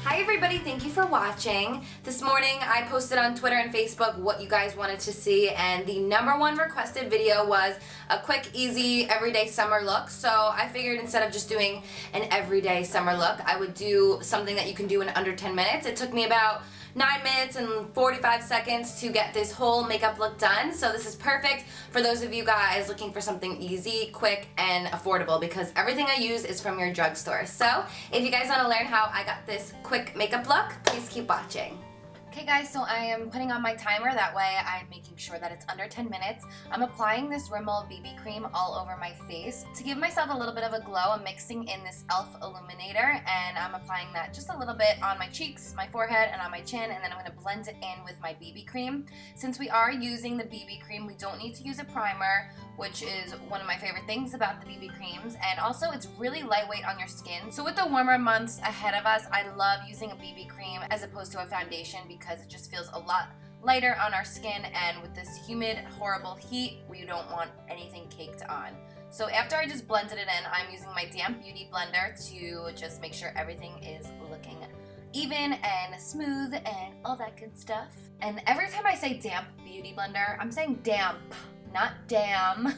Hi everybody, thank you for watching. This morning I posted on Twitter and Facebook what you guys wanted to see, and the #1 requested video was a quick, easy, everyday summer look. So I figured instead of just doing an everyday summer look, I would do something that you can do in under 10 minutes. It took me about 9 minutes and 45 seconds to get this whole makeup look done. So this is perfect for those of you guys looking for something easy, quick, and affordable, because everything I use is from your drugstore. So if you guys want to learn how I got this quick makeup look, please keep watching. Okay guys, so I am putting on my timer, that way I'm making sure that it's under 10 minutes. I'm applying this Rimmel BB cream all over my face. To give myself a little bit of a glow, I'm mixing in this e.l.f. illuminator, and I'm applying that just a little bit on my cheeks, my forehead, and on my chin, and then I'm going to blend it in with my BB cream. Since we are using the BB cream, we don't need to use a primer, which is one of my favorite things about the BB creams, and also it's really lightweight on your skin. So with the warmer months ahead of us, I love using a BB cream as opposed to a foundation because it just feels a lot lighter on our skin, and with this humid, horrible heat, we don't want anything caked on. So after I just blended it in, I'm using my damp beauty blender to just make sure everything is looking even and smooth and all that good stuff. And every time I say damp beauty blender, I'm saying damp, not damn.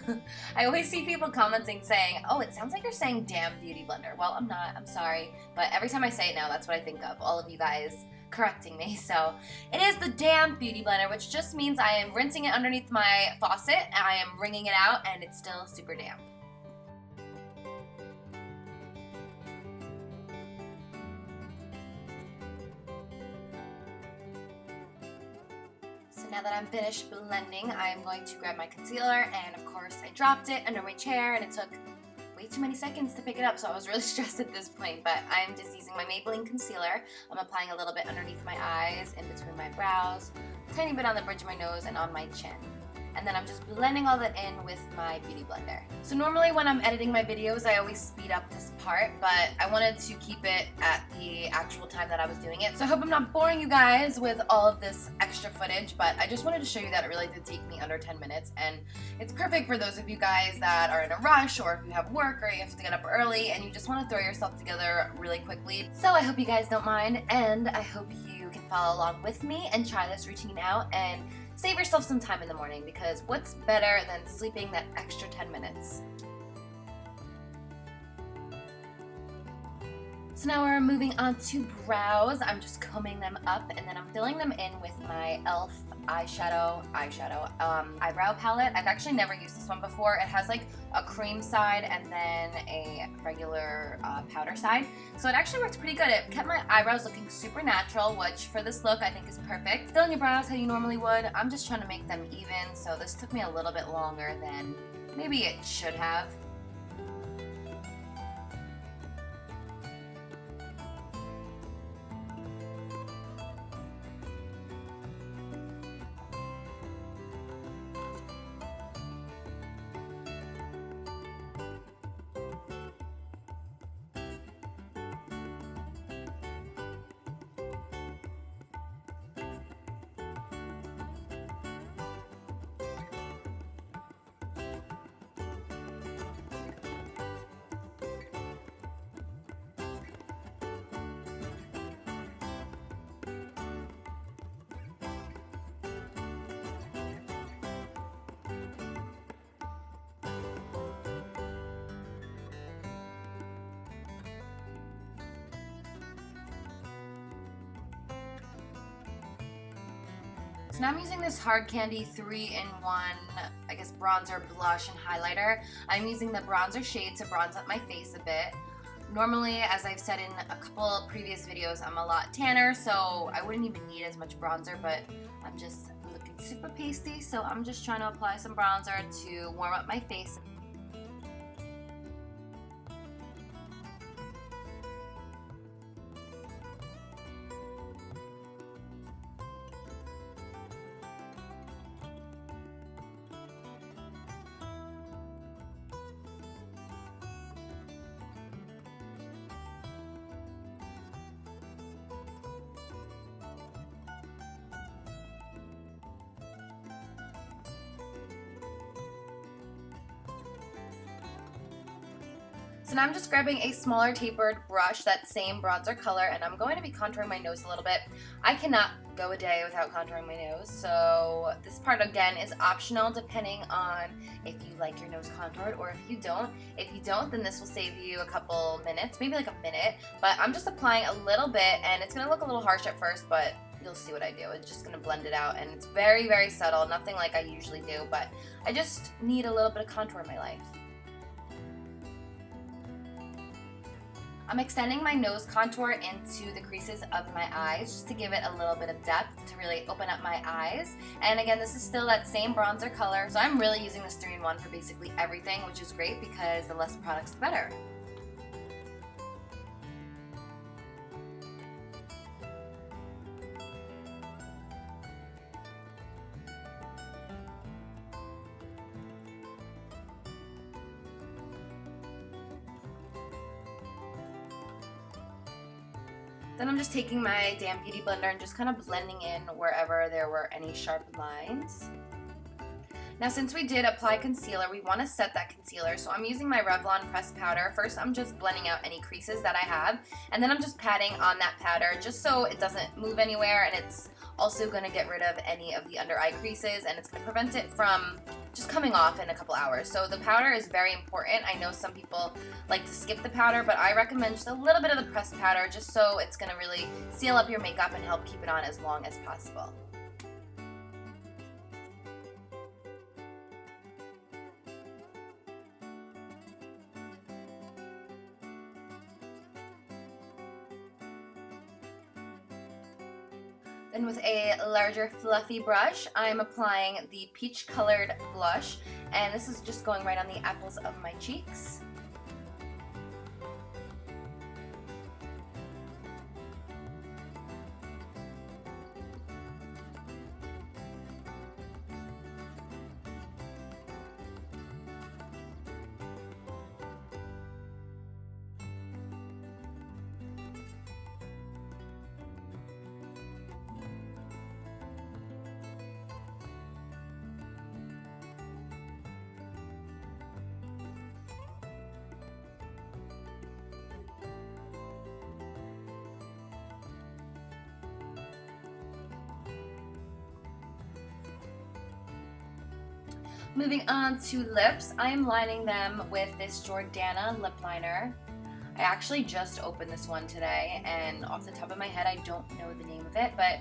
I always see people commenting saying, oh, it sounds like you're saying damn beauty blender. Well, I'm not, I'm sorry. But every time I say it now, that's what I think of, all of you guys correcting me. So it is the damp beauty blender, which just means I am rinsing it underneath my faucet, I am wringing it out, and it's still super damp. Now that I'm finished blending, I am going to grab my concealer, and of course I dropped it under my chair and it took way too many seconds to pick it up, so I was really stressed at this point, but I'm just using my Maybelline concealer. I'm applying a little bit underneath my eyes, in between my brows, a tiny bit on the bridge of my nose, and on my chin. And then I'm just blending all that in with my beauty blender. So normally when I'm editing my videos, I always speed up this part, but I wanted to keep it at the actual time that I was doing it. So I hope I'm not boring you guys with all of this extra footage, but I just wanted to show you that it really did take me under 10 minutes, and it's perfect for those of you guys that are in a rush, or if you have work or you have to get up early and you just want to throw yourself together really quickly. So I hope you guys don't mind, and I hope you can follow along with me and try this routine out and save yourself some time in the morning, because what's better than sleeping that extra 10 minutes? So now we're moving on to brows. I'm just combing them up, and then I'm filling them in with my e.l.f. eyeshadow eyebrow palette. I've actually never used this one before. It has like a cream side and then a regular powder side. So it actually works pretty good. It kept my eyebrows looking super natural, which for this look I think is perfect. Fill in your brows how you normally would. I'm just trying to make them even, so this took me a little bit longer than maybe it should have. So now I'm using this Hard Candy 3-in-1, I guess, bronzer, blush, and highlighter. I'm using the bronzer shade to bronze up my face a bit. Normally, as I've said in a couple previous videos, I'm a lot tanner, so I wouldn't even need as much bronzer, but I'm just looking super pasty, so I'm just trying to apply some bronzer to warm up my face. So now I'm just grabbing a smaller tapered brush, that same bronzer color, and I'm going to be contouring my nose a little bit. I cannot go a day without contouring my nose, so this part again is optional depending on if you like your nose contoured or if you don't. If you don't, then this will save you a couple minutes, maybe like a minute, but I'm just applying a little bit, and it's going to look a little harsh at first, but you'll see what I do. It's just going to blend it out, and it's very, very subtle, nothing like I usually do, but I just need a little bit of contour in my life. I'm extending my nose contour into the creases of my eyes just to give it a little bit of depth to really open up my eyes. And again, this is still that same bronzer color, so I'm really using this 3-in-1 for basically everything, which is great because the less products the better. Then I'm just taking my damp beauty blender and just kind of blending in wherever there were any sharp lines. Now since we did apply concealer, we want to set that concealer. So I'm using my Revlon pressed powder. First I'm just blending out any creases that I have, and then I'm just patting on that powder just so it doesn't move anywhere, and it's also going to get rid of any of the under eye creases, and it's going to prevent it from just coming off in a couple hours. So the powder is very important. I know some people like to skip the powder, but I recommend just a little bit of the pressed powder just so it's going to really seal up your makeup and help keep it on as long as possible. Then with a larger fluffy brush, I'm applying the peach colored blush, and this is just going right on the apples of my cheeks. Moving on to lips, I am lining them with this Jordana lip liner. I actually just opened this one today, and off the top of my head I don't know the name of it, but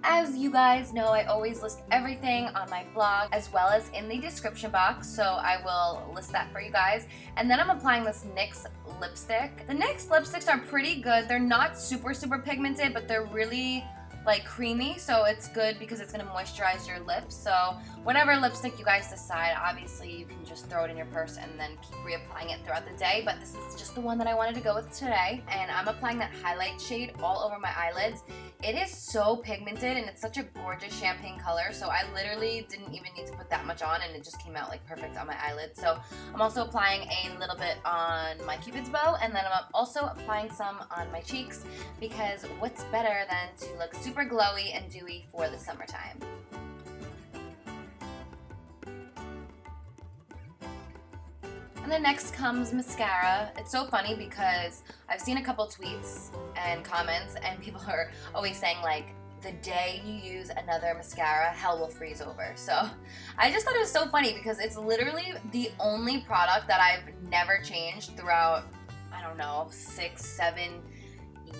as you guys know, I always list everything on my blog as well as in the description box, so I will list that for you guys. And then I'm applying this NYX lipstick. The NYX lipsticks are pretty good. They're not super pigmented, but they're really like creamy, so it's good because it's going to moisturize your lips. So whatever lipstick you guys decide, obviously you can just throw it in your purse and then keep reapplying it throughout the day, but this is just the one that I wanted to go with today. And I'm applying that highlight shade all over my eyelids. It is so pigmented and it's such a gorgeous champagne color, so I literally didn't even need to put that much on and it just came out like perfect on my eyelids. So I'm also applying a little bit on my cupid's bow, and then I'm also applying some on my cheeks because what's better than to look super glowy and dewy for the summertime. And then next comes mascara. It's so funny because I've seen a couple tweets and comments and people are always saying like, the day you use another mascara, hell will freeze over. So I just thought it was so funny because it's literally the only product that I've never changed throughout, I don't know, 6-7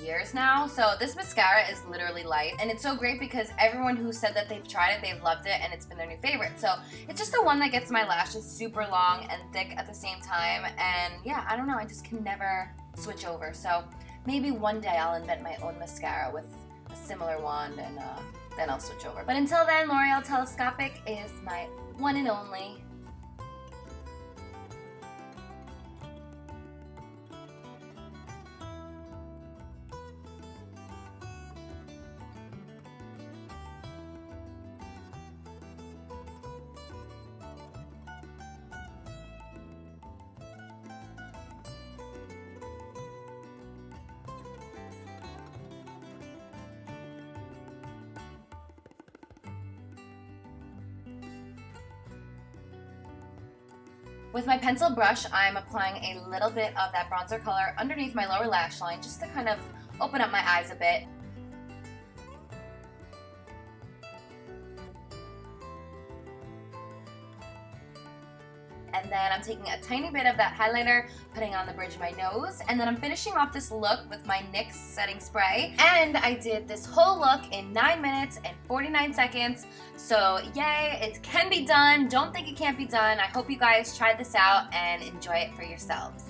years now. So this mascara is literally life, and it's so great because everyone who said that they've tried it, they've loved it, and it's been their new favorite. So it's just the one that gets my lashes super long and thick at the same time, and yeah, I don't know, I just can never switch over. So maybe one day I'll invent my own mascara with a similar wand, and then I'll switch over. But until then, L'Oreal Telescopic is my one and only. With my pencil brush, I'm applying a little bit of that bronzer color underneath my lower lash line just to kind of open up my eyes a bit. And then I'm taking a tiny bit of that highlighter, putting on the bridge of my nose, and then I'm finishing off this look with my NYX setting spray. And I did this whole look in 9 minutes and 49 seconds. So yay, it can be done. Don't think it can't be done. I hope you guys try this out and enjoy it for yourselves.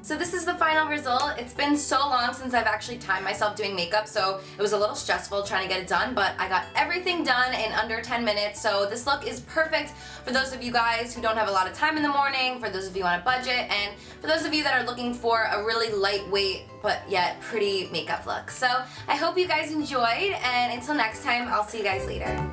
So this is the final result. It's been so long since I've actually timed myself doing makeup, so it was a little stressful trying to get it done, but I got everything done in under 10 minutes, so this look is perfect for those of you guys who don't have a lot of time in the morning, for those of you on a budget, and for those of you that are looking for a really lightweight but yet pretty makeup look. So I hope you guys enjoyed, and until next time, I'll see you guys later.